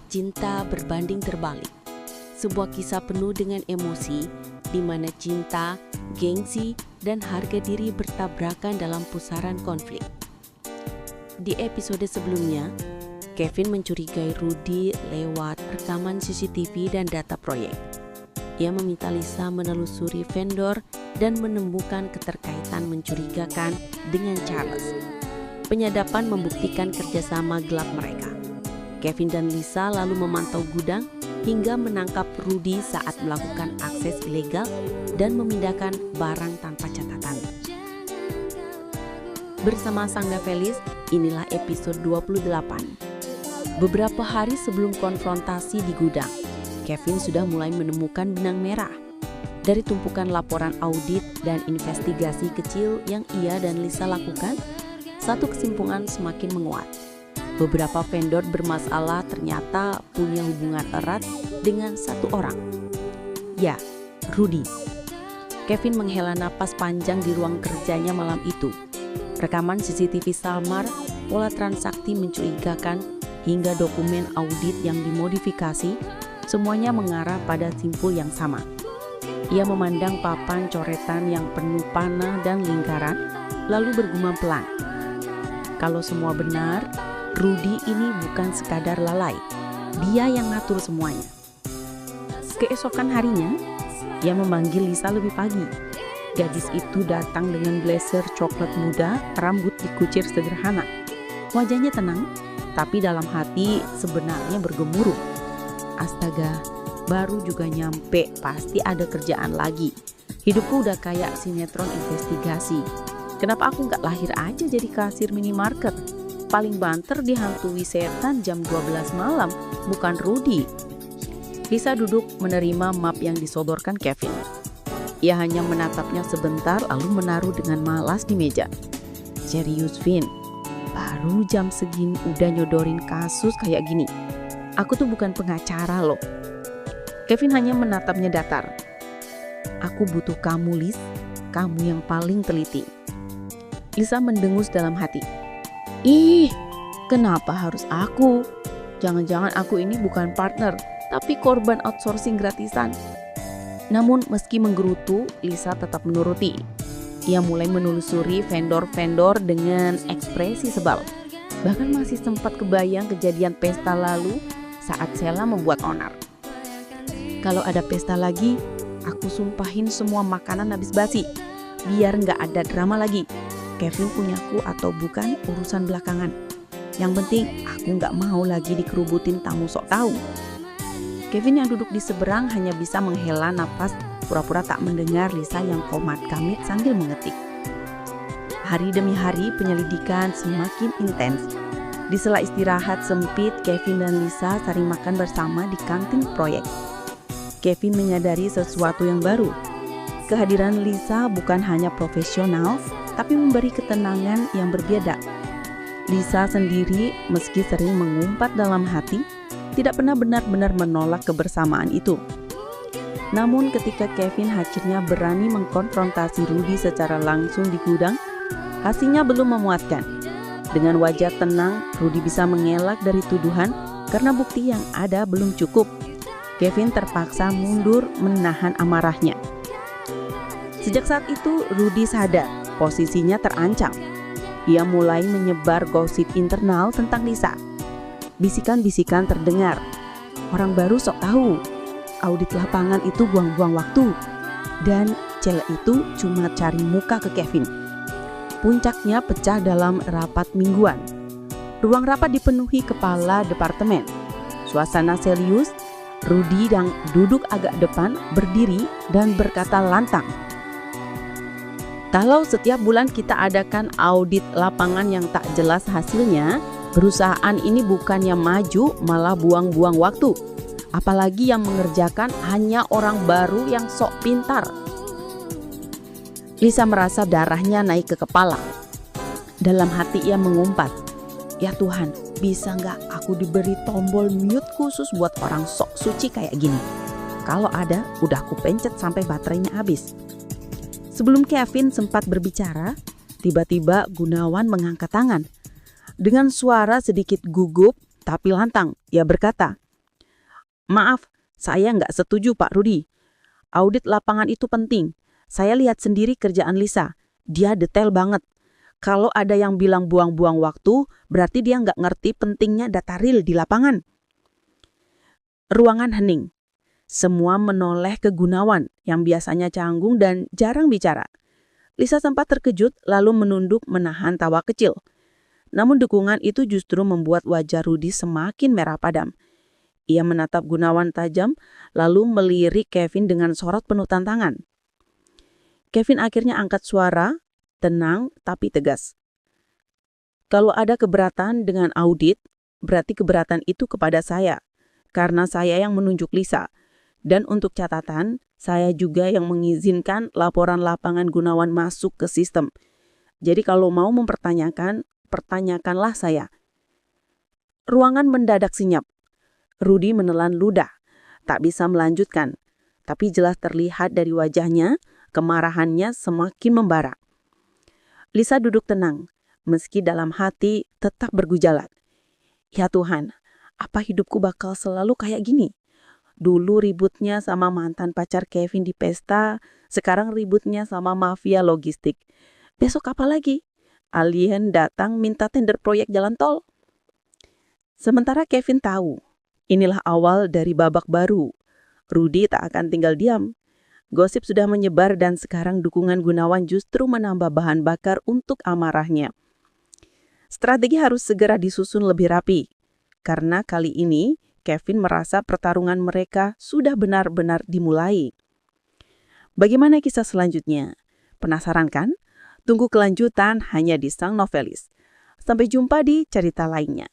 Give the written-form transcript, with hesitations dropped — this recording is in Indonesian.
Cinta Berbanding Terbalik. Sebuah kisah penuh dengan emosi di mana cinta, gengsi, dan harga diri bertabrakan dalam pusaran konflik. Di episode sebelumnya, Kevin mencurigai Rudy lewat rekaman CCTV dan data proyek. Ia meminta Lisa menelusuri vendor dan menemukan keterkaitan mencurigakan dengan Charles. Penyadapan membuktikan kerjasama gelap mereka. Kevin dan Lisa lalu memantau gudang hingga menangkap Rudy saat melakukan akses ilegal dan memindahkan barang tanpa catatan. Bersama Sangga Felis, inilah episode 28. Beberapa hari sebelum konfrontasi di gudang, Kevin sudah mulai menemukan benang merah. Dari tumpukan laporan audit dan investigasi kecil yang ia dan Lisa lakukan, satu kesimpulan semakin menguat. Beberapa vendor bermasalah ternyata punya hubungan erat dengan satu orang. Ya, Rudy. Kevin menghela napas panjang di ruang kerjanya malam itu. Rekaman CCTV samar, pola transaksi mencurigakan, hingga dokumen audit yang dimodifikasi, semuanya mengarah pada simpul yang sama. Ia memandang papan coretan yang penuh panah dan lingkaran, lalu bergumam pelan. Kalau semua benar, Rudy ini bukan sekadar lalai, dia yang ngatur semuanya. Keesokan harinya, ia memanggil Lisa lebih pagi. Gadis itu datang dengan blazer coklat muda, rambut dikucir sederhana. Wajahnya tenang, tapi dalam hati sebenarnya bergemuruh. Astaga, baru juga nyampe, pasti ada kerjaan lagi. Hidupku udah kayak sinetron investigasi. Kenapa aku gak lahir aja jadi kasir minimarket? Paling banter dihantui setan jam 12 malam, bukan Rudy. Lisa duduk menerima map yang disodorkan Kevin. Ia hanya menatapnya sebentar lalu menaruh dengan malas di meja. Serius, Vin, baru jam segini udah nyodorin kasus kayak gini. Aku tuh bukan pengacara loh. Kevin hanya menatapnya datar. Aku butuh kamu, Lis. Kamu yang paling teliti. Lisa mendengus dalam hati. Ih, kenapa harus aku? Jangan-jangan aku ini bukan partner, tapi korban outsourcing gratisan. Namun meski menggerutu, Lisa tetap menuruti. Ia mulai menelusuri vendor-vendor dengan ekspresi sebal. Bahkan masih sempat kebayang kejadian pesta lalu saat Sheila membuat onar. Kalau ada pesta lagi, aku sumpahin semua makanan habis basi, biar nggak ada drama lagi. Kevin punyaku atau bukan urusan belakangan. Yang penting aku gak mau lagi dikerubutin tamu sok tahu. Kevin yang duduk di seberang hanya bisa menghela napas pura-pura tak mendengar Lisa yang komat kamit sambil mengetik. Hari demi hari penyelidikan semakin intens. Di sela istirahat sempit, Kevin dan Lisa sering makan bersama di kantin proyek. Kevin menyadari sesuatu yang baru. Kehadiran Lisa bukan hanya profesional, tapi memberi ketenangan yang berbeda. Lisa sendiri meski sering mengumpat dalam hati, tidak pernah benar-benar menolak kebersamaan itu. Namun ketika Kevin akhirnya berani mengkonfrontasi Rudy secara langsung di gudang, hasilnya belum memuaskan. Dengan wajah tenang, Rudy bisa mengelak dari tuduhan karena bukti yang ada belum cukup. Kevin terpaksa mundur menahan amarahnya. Sejak saat itu, Rudy sadar posisinya terancam. Ia mulai menyebar gosip internal tentang Lisa. Bisikan-bisikan terdengar. Orang baru sok tahu. Audit lapangan itu buang-buang waktu. Dan cewek itu cuma cari muka ke Kevin. Puncaknya pecah dalam rapat mingguan. Ruang rapat dipenuhi kepala departemen. Suasana serius. Rudy yang duduk agak depan berdiri dan berkata lantang. Kalau setiap bulan kita adakan audit lapangan yang tak jelas hasilnya, perusahaan ini bukannya maju malah buang-buang waktu. Apalagi yang mengerjakan hanya orang baru yang sok pintar. Lisa merasa darahnya naik ke kepala. Dalam hati ia mengumpat, ya Tuhan, bisa gak aku diberi tombol mute khusus buat orang sok suci kayak gini? Kalau ada, udah aku pencet sampai baterainya habis. Sebelum Kevin sempat berbicara, tiba-tiba Gunawan mengangkat tangan. Dengan suara sedikit gugup tapi lantang, ia berkata, Maaf, saya nggak setuju Pak Rudi. Audit lapangan itu penting. Saya lihat sendiri kerjaan Lisa. Dia detail banget. Kalau ada yang bilang buang-buang waktu, berarti dia nggak ngerti pentingnya data real di lapangan. Ruangan hening. Semua menoleh ke Gunawan yang biasanya canggung dan jarang bicara. Lisa sempat terkejut lalu menunduk menahan tawa kecil. Namun dukungan itu justru membuat wajah Rudi semakin merah padam. Ia menatap Gunawan tajam lalu melirik Kevin dengan sorot penuh tantangan. Kevin akhirnya angkat suara, tenang tapi tegas. Kalau ada keberatan dengan audit, berarti keberatan itu kepada saya. Karena saya yang menunjuk Lisa. Dan untuk catatan, saya juga yang mengizinkan laporan lapangan Gunawan masuk ke sistem. Jadi kalau mau mempertanyakan, pertanyakanlah saya. Ruangan mendadak senyap. Rudi menelan ludah, tak bisa melanjutkan. Tapi jelas terlihat dari wajahnya, kemarahannya semakin membara. Lisa duduk tenang, meski dalam hati tetap bergujalat. Ya Tuhan, apa hidupku bakal selalu kayak gini? Dulu ributnya sama mantan pacar Kevin di pesta, sekarang ributnya sama mafia logistik. Besok apa lagi? Alien datang minta tender proyek jalan tol. Sementara Kevin tahu, inilah awal dari babak baru. Rudi tak akan tinggal diam. Gosip sudah menyebar dan sekarang dukungan Gunawan justru menambah bahan bakar untuk amarahnya. Strategi harus segera disusun lebih rapi. Karena kali ini Kevin merasa pertarungan mereka sudah benar-benar dimulai. Bagaimana kisah selanjutnya? Penasaran kan? Tunggu kelanjutan hanya di Sang Novelis. Sampai jumpa di cerita lainnya.